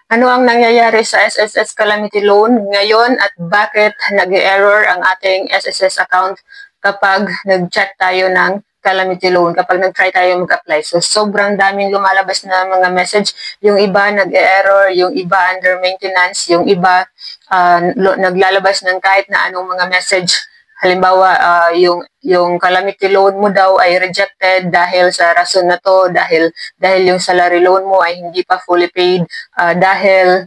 Ano ang nangyayari sa SSS Calamity Loan ngayon at bakit nag-error ang ating SSS account kapag nag-check tayo ng Calamity Loan, kapag nag-try tayo mag-apply? So, sobrang daming lumalabas na mga message. Yung iba nag-error, yung iba under maintenance, yung iba naglalabas ng kahit na anong mga message. Halimbawa, yung calamity loan mo daw ay rejected dahil sa rason na to, dahil yung salary loan mo ay hindi pa fully paid, dahil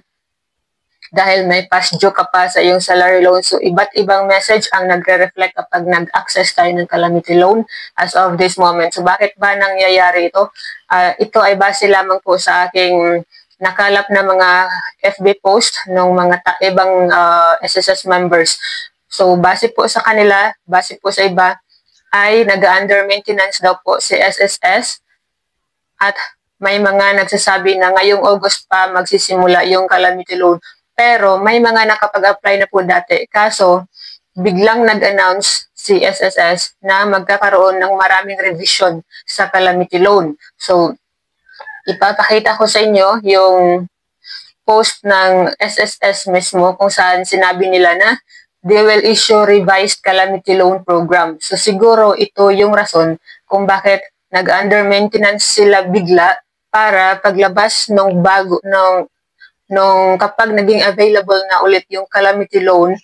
may past due ka pa sa iyong salary loan. So, iba't ibang message ang nagre-reflect kapag nag-access tayo ng calamity loan as of this moment. So, bakit ba nangyayari ito? Ito ay base lamang po sa aking nakalap na mga FB post ng mga ibang SSS members. So, base po sa kanila, base po sa iba, ay nag-under maintenance daw po si SSS at may mga nagsasabi na ngayong August pa magsisimula yung calamity loan. Pero may mga nakapag-apply na po dati. Kaso, biglang nag-announce si SSS na magkakaroon ng maraming revision sa calamity loan. So, ipapakita ko sa inyo yung post ng SSS mismo kung saan sinabi nila na they will issue revised calamity loan program. So siguro ito yung rason kung bakit nag-under maintenance sila bigla para paglabas nung bago nung kapag naging available na ulit yung calamity loan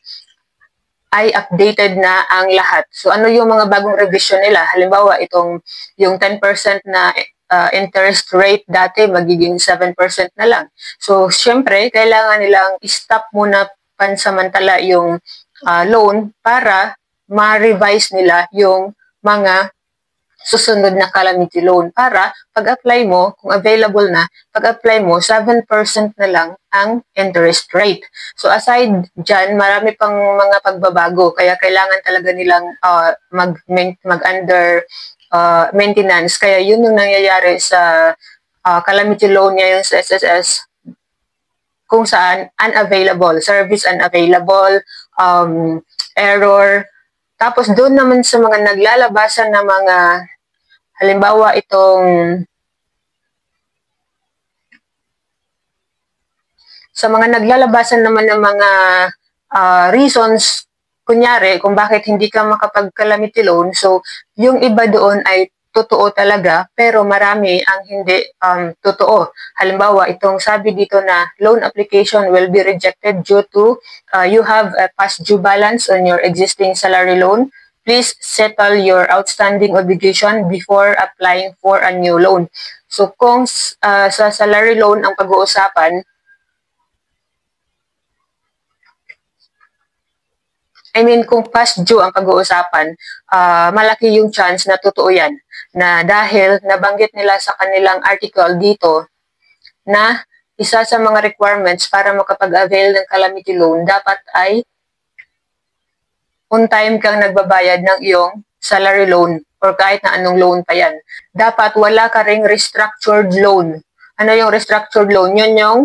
ay updated na ang lahat. So ano yung mga bagong revision nila? Halimbawa yung 10% na interest rate dati magiging 7% na lang. So syempre kailangan nilang i-stop muna pansamantala yung loan para ma-revise nila yung mga susunod na calamity loan para pag-apply mo, kung available na, pag-apply mo, 7% na lang ang interest rate. So aside dyan, marami pang mga pagbabago kaya kailangan talaga nilang mag-under maintenance. Kaya yun yung nangyayari sa calamity loan ngayon sa SSS kung saan unavailable, service unavailable, error. Tapos doon naman sa mga naglalabasan na mga, halimbawa sa mga naglalabasan naman ng mga reasons, kunyari, kung bakit hindi ka makapag-calamity loan, so yung iba doon ay totoo talaga, pero marami ang hindi totoo. Halimbawa, itong sabi dito na loan application will be rejected due to you have a past due balance on your existing salary loan. Please settle your outstanding obligation before applying for a new loan. So kung sa salary loan ang pag-uusapan, kung past due ang pag-uusapan, malaki yung chance na totoo yan. Na dahil nabanggit nila sa kanilang article dito na isa sa mga requirements para makapag-avail ng calamity loan, dapat ay on time kang nagbabayad ng iyong salary loan or kahit na anong loan pa yan. Dapat wala ka ring restructured loan. Ano yung restructured loan? Yun yung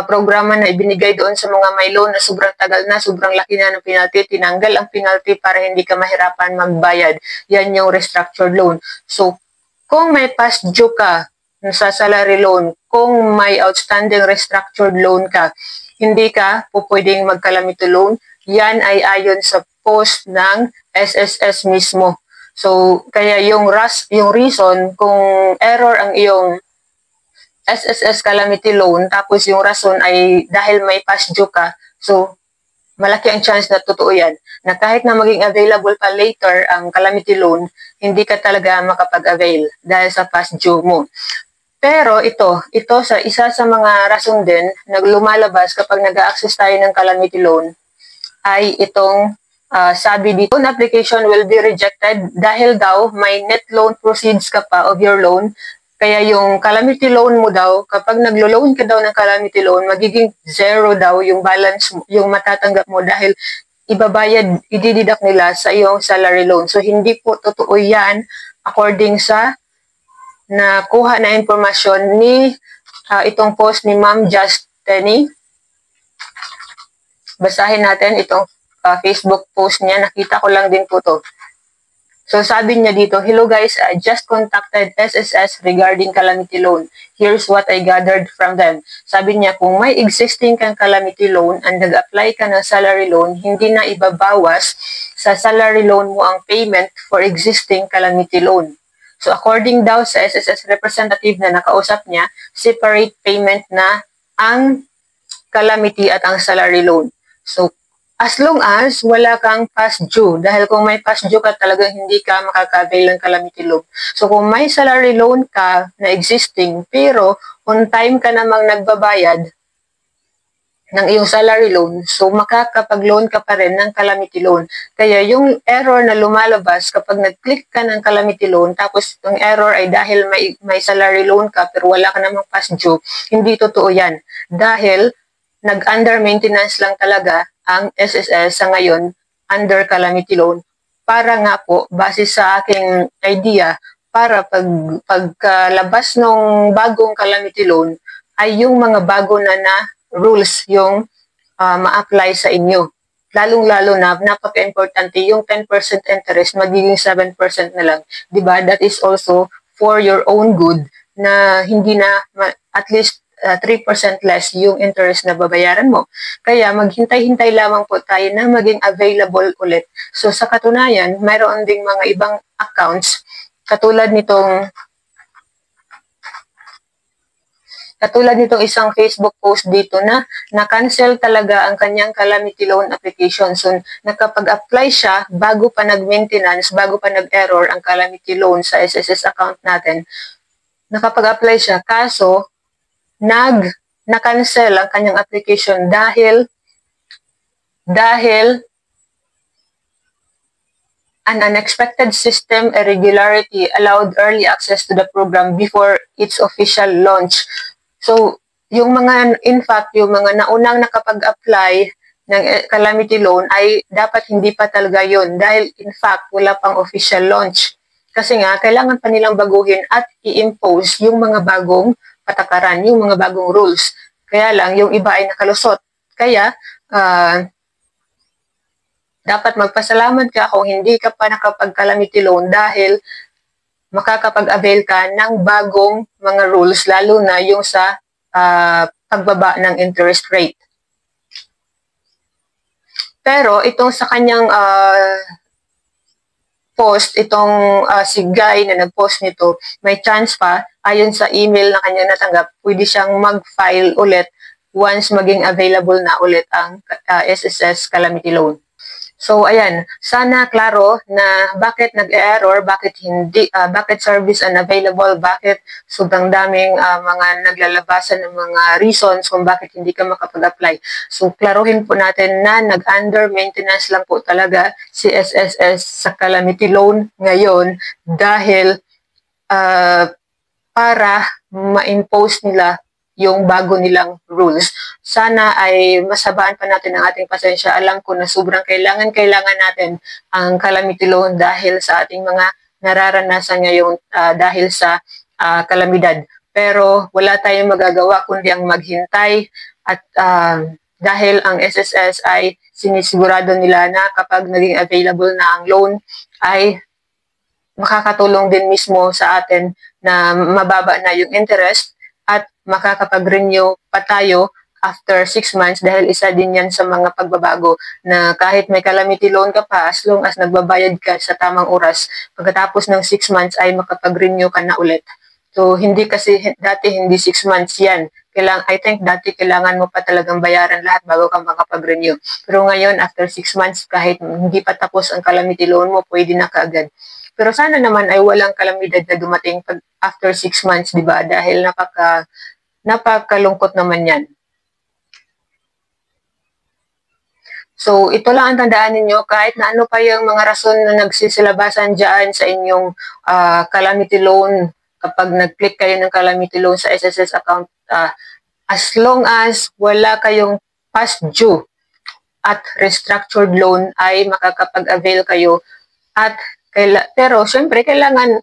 programa na ibinigay doon sa mga may loan na sobrang tagal na, sobrang laki na ng penalty, tinanggal ang penalty para hindi ka mahirapan magbayad. Yan yung restructured loan. So, kung may past due ka sa salary loan, kung may outstanding restructured loan ka, hindi ka pwedeng mag-calamity loan. Yan ay ayon sa post ng SSS mismo. So, kaya yung reason kung error ang iyong SSS calamity loan, tapos yung rason ay dahil may past due ka, so malaki ang chance na totoo yan, na kahit na maging available pa later ang calamity loan, hindi ka talaga makapag-avail dahil sa past due mo. Pero ito sa isa sa mga rason din na lumalabas kapag nag-access tayo ng calamity loan ay itong sabi dito, loan application will be rejected dahil daw may net loan proceeds ka pa of your loan. Kaya yung calamity loan mo daw, kapag naglo-loan ka daw ng calamity loan, magiging zero daw yung balance, yung matatanggap mo dahil ibabayad, idididak nila sa iyong salary loan. So, hindi po totoo yan according sa nakuha na informasyon ni itong post ni Ma'am Just Tenny. Basahin natin itong Facebook post niya. Nakita ko lang din po to. So sabi niya dito, hello guys, I just contacted SSS regarding calamity loan. Here's what I gathered from them. Sabi niya, kung may existing kang calamity loan and nag-apply ka ng salary loan, hindi na ibabawas sa salary loan mo ang payment for existing calamity loan. So according daw sa SSS representative na nakausap niya, separate payment na ang calamity at ang salary loan. So as long as wala kang past due, dahil kung may past due ka talagang hindi ka makaka-avail ng calamity loan. So kung may salary loan ka na existing pero on time ka namang nagbabayad ng iyong salary loan, so makakapag-loan ka pa rin ng calamity loan. Kaya yung error na lumalabas kapag nag-click ka ng calamity loan, tapos yung error ay dahil may salary loan ka pero wala ka namang past due, hindi totoo yan. Dahil nag-under maintenance lang talaga ang SSS sa ngayon under calamity loan para nga po, base sa aking idea, para pagkalabas ng bagong calamity loan ay yung mga bago na rules yung ma-apply sa inyo. Lalong-lalo na, napaka-importante yung 10% interest magiging 7% na lang. Diba? That is also for your own good na hindi na at least 3% less yung interest na babayaran mo. Kaya maghintay-hintay lamang po tayo na maging available ulit. So sa katunayan, mayroon ding mga ibang accounts katulad nitong isang Facebook post dito na na-cancel talaga ang kanyang calamity loan application. So nakapag-apply siya bago pa nag-maintenance, bago pa nag-error ang calamity loan sa SSS account natin. Nakapag-apply siya kaso na-cancel ang kanyang application dahil an unexpected system irregularity allowed early access to the program before its official launch. So, yung mga naunang nakapag-apply ng calamity loan ay dapat hindi pa talaga yun dahil in fact wala pang official launch. Kasi nga, kailangan pa nilang baguhin at i-impose yung mga bagong patakaran, yung mga bagong rules. Kaya lang, yung iba ay nakalusot. Kaya, dapat magpasalamat ka kung hindi ka pa nakapag-calamity loan dahil makakapag-avail ka ng bagong mga rules, lalo na yung sa pagbaba ng interest rate. Pero, itong sa kanyang post, itong si Guy na nag-post nito, may chance pa, ayon sa email na kanya natanggap, pwede siyang mag-file ulit once maging available na ulit ang SSS calamity loan. So ayan, sana klaro na bakit nag-error, bakit service unavailable, bakit sobrang daming mga naglalabasan ng mga reasons kung bakit hindi ka makapag-apply. So klaruhin po natin na nag-under maintenance lang po talaga si SSS sa calamity loan ngayon dahil para ma-impose nila yung bago nilang rules. Sana ay masabaan pa natin ang ating pasensya. Alam ko na sobrang kailangan natin ang calamity loan dahil sa ating mga nararanasan ngayon dahil sa kalamidad. Pero wala tayong magagawa kundi ang maghintay at dahil ang SSS ay sinisigurado nila na kapag naging available na ang loan ay makakatulong din mismo sa atin na mababa na yung interest at makakapag-renew pa tayo after 6 months dahil isa din yan sa mga pagbabago na kahit may calamity loan ka pa, as long as nagbabayad ka sa tamang oras, pagkatapos ng 6 months ay makapag-renew ka na ulit. So, dati hindi 6 months yan. I think dati kailangan mo pa talagang bayaran lahat bago ka makapag-renew. Pero ngayon, after 6 months, kahit hindi pa tapos ang calamity loan mo, pwede na kaagad. Pero sana naman ay walang kalamidad na dumating after 6 months, di ba? Dahil napakalungkot naman yan. So, ito lang ang tandaan ninyo, kahit na ano pa yung mga rason na nagsisilabasan dyan sa inyong calamity loan, kapag nag-click kayo ng calamity loan sa SSS account, as long as wala kayong past due at restructured loan, ay makakapag-avail kayo at pero syempre kailangan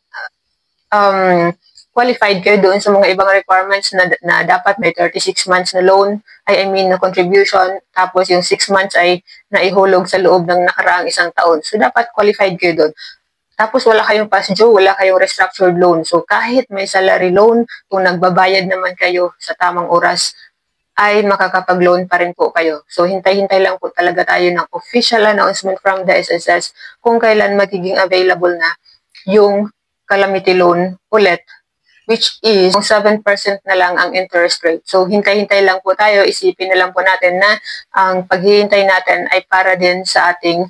qualified kayo doon sa mga ibang requirements na dapat may 36 months na loan, na contribution, tapos yung 6 months ay naihulog sa loob ng nakaraang isang taon. So dapat qualified kayo doon. Tapos wala kayong past due, wala kayong restructured loan. So kahit may salary loan, kung nagbabayad naman kayo sa tamang oras, ay makakapag-loan pa rin po kayo. So hintay-hintay lang po talaga tayo ng official announcement from the SSS kung kailan magiging available na yung calamity loan ulit, which is 7% na lang ang interest rate. So hintay-hintay lang po tayo, isipin na lang po natin na ang paghihintay natin ay para din sa ating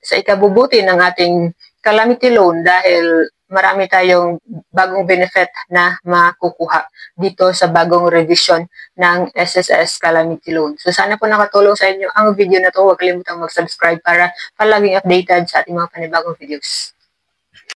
sa ikabubuti ng ating calamity loan dahil marami tayong bagong benefit na makukuha dito sa bagong revision ng SSS Calamity Loan. So sana po nakatulong sa inyo ang video na to. Huwag kalimutang mag-subscribe para palaging updated sa ating mga panibagong videos.